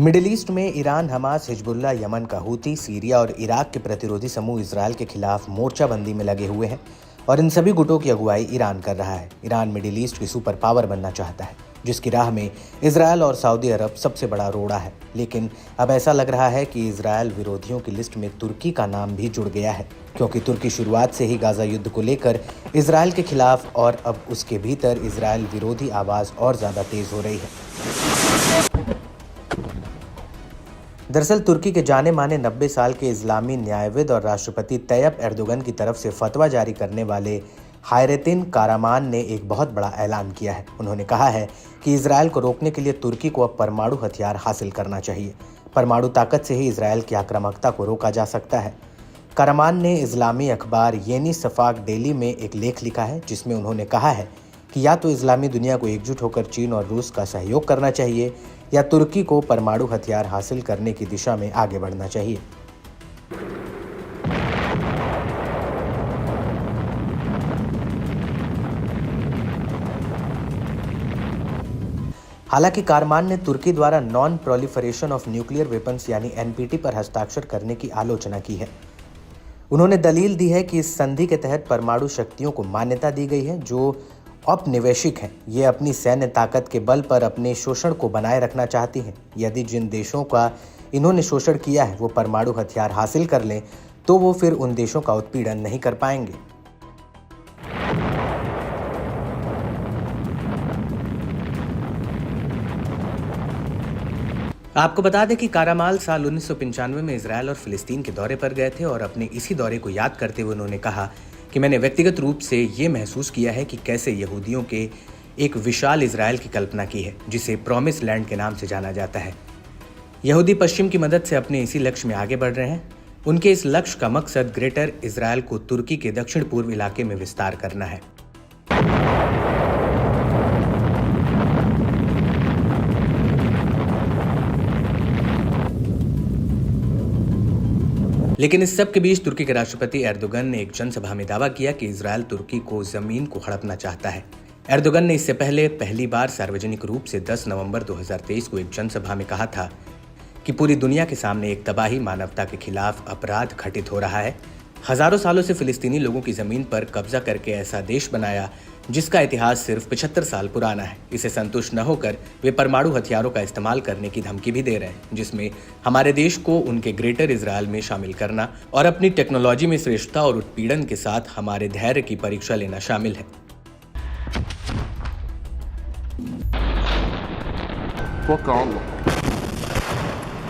Middle east में Iran, Hamas, Hezbollah, Yemen का Houthi, Syria और इराक के प्रतिरोधी समूह इजरायल के खिलाफ मोर्चाबंदी में लगे हुए हैं और इन सभी गुटों की अगुवाई ईरान कर रहा है। ईरान मिडिल ईस्ट की सुपर पावर बनना चाहता है, जिसकी राह में इजरायल और सऊदी अरब सबसे बड़ा रोड़ा है। लेकिन अब ऐसा लग रहा है कि इजरायल विरोधियों की लिस्ट में तुर्की का नाम भी जुड़ गया है, क्योंकि तुर्की शुरुआत से ही गाजा युद्ध को लेकर इजरायल के खिलाफ और अब उसके भीतर इजरायल विरोधी आवाज और ज्यादा तेज हो रही है। दरअसल तुर्की के जाने माने 90 साल के इस्लामी न्यायविद और राष्ट्रपति तैयब एर्दोगन की तरफ से फतवा जारी करने वाले हायरेतिन कारामान ने एक बहुत बड़ा ऐलान किया है। उन्होंने कहा है कि इजरायल को रोकने के लिए तुर्की को अब परमाणु हथियार हासिल करना चाहिए। परमाणु ताकत से ही इजरायल की आक्रामकता को रोका जा सकता है। कारामान ने इस्लामी अखबार येनी शफाक डेली में एक लेख लिखा है, जिसमें उन्होंने कहा है कि या तो इस्लामी दुनिया को एकजुट होकर चीन और रूस का सहयोग करना चाहिए या तुर्की को परमाणु हथियार हासिल करने की दिशा में आगे बढ़ना चाहिए। हालांकि कारमान ने तुर्की द्वारा non proliferation of nuclear weapons यानी एनपीटी पर हस्ताक्षर करने की आलोचना की है। उन्होंने दलील दी है कि इस संधि के तहत परमाणु शक्तियों को मान्यता दी गई है जो औपनिवेशिक हैं। ये अपनी सैन्य ताकत के बल पर अपने शोषण को बनाए रखना चाहती हैं। यदि जिन देशों का इन्होंने शोषण किया है वो परमाणु हथियार हासिल कर लें तो वो फिर उन देशों का उत्पीड़न नहीं कर पाएंगे। आपको बता दें कि कारामाल साल 1995 में इजरायल और फिलिस्तीन के दौरे पर गए थे और अपने इसी दौरे को याद करते हुए उन्होंने कहा कि मैंने व्यक्तिगत रूप से ये महसूस किया है कि कैसे यहूदियों के एक विशाल इजरायल की कल्पना की है, जिसे प्रॉमिस लैंड के नाम से जाना जाता है। यहूदी पश्चिम की मदद से अपने इसी लक्ष्य में आगे बढ़ रहे हैं। उनके इस लक्ष्य का मकसद ग्रेटर इजरायल को तुर्की के दक्षिण पूर्व इलाके में विस्तार करना है। लेकिन इस सब के बीच तुर्की के राष्ट्रपति एर्दोगन ने एक जनसभा में दावा किया कि इजरायल तुर्की को जमीन को हड़पना चाहता है। एर्दोगन ने इससे पहले पहली बार सार्वजनिक रूप से 10 नवंबर 2023 को एक जनसभा में कहा था कि पूरी दुनिया के सामने एक तबाही मानवता के खिलाफ अपराध घटित हो रहा है। हजारों सालों से फिलिस्तीनी लोगों की जमीन पर कब्जा करके ऐसा देश बनाया जिसका इतिहास सिर्फ 75 साल पुराना है। इसे संतुष्ट न होकर वे परमाणु हथियारों का इस्तेमाल करने की धमकी भी दे रहे हैं, जिसमें हमारे देश को उनके ग्रेटर इजरायल में शामिल करना और अपनी टेक्नोलॉजी में श्रेष्ठता और उत्पीड़न के साथ हमारे धैर्य की परीक्षा लेना शामिल है।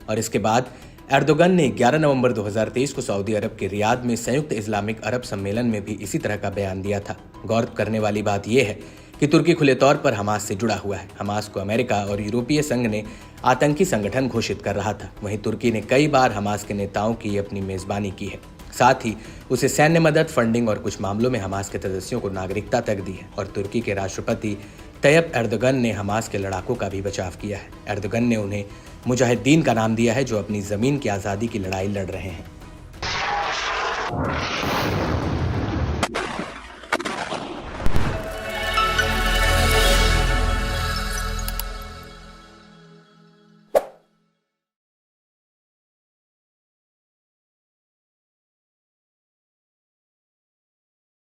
और इसके बाद एर्दोगन ने 11 नवंबर 2023 को सऊदी अरब के रियाद में संयुक्त इस्लामिक अरब सम्मेलन में भी इसी तरह का बयान दिया था। गौर करने वाली बात यह है कि तुर्की खुले तौर पर हमास से जुड़ा हुआ है। हमास को अमेरिका और यूरोपीय संघ ने आतंकी संगठन घोषित कर रहा था। वहीं तुर्की ने कई बार हमास के नेताओं की अपनी मेजबानी की है। साथ ही उसे सैन्य मदद, फंडिंग और कुछ मामलों में हमास के सदस्यों को नागरिकता तक दी है। और तुर्की के राष्ट्रपति तैयब एर्दोगन ने हमास के लड़ाकों का भी बचाव किया है। एर्दोगन ने उन्हें मुजाहिदीन का नाम दिया है, जो अपनी जमीन की आज़ादी की लड़ाई लड़ रहे हैं।